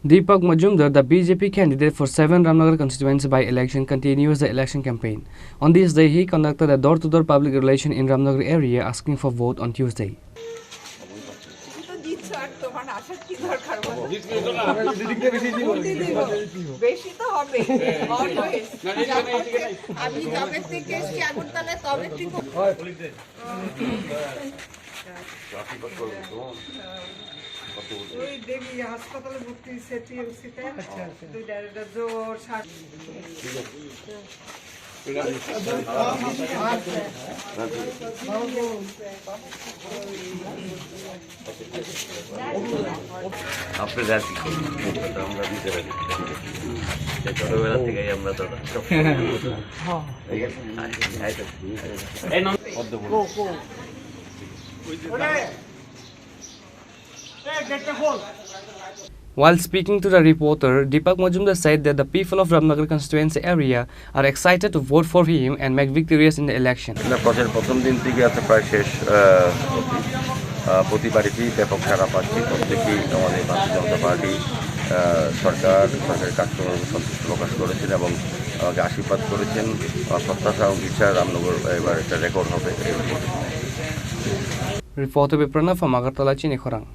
Deepak Majumdar, the BJP candidate for 7 Ramnagar constituency by-election, continues the election campaign. On this day, he conducted a door-to-door public relation in Ramnagar area, asking for vote on Tuesday. হাসপাতালে ভর্তি টিএমসিতে দুইটা জোর আপনারা কি আমরা দিতে পারি ছোটবেলা থেকেই আমরা তো While speaking to the reporter, Deepak Majumdar said that the people of Ramnagar constituency area are excited to vote for him and make victorious in the election. প্রচার প্রথম দিন থেকে আছে প্রায় শেষ প্রতিবারই ব্যাপক সারা পাচ্ছি। প্রত্যেকেই আমাদের ভারতীয় জনতা পার্টি সরকারের কাজকর্ম সন্তুষ্ট প্রকাশ করেছেন এবং আমাকে আশীর্বাদ করেছেন। প্রত্যাশা এবং ইচ্ছা রামনগর এবার একটা রেকর্ড হবে। Reporter Biprana from Agartala, Chinikhorang.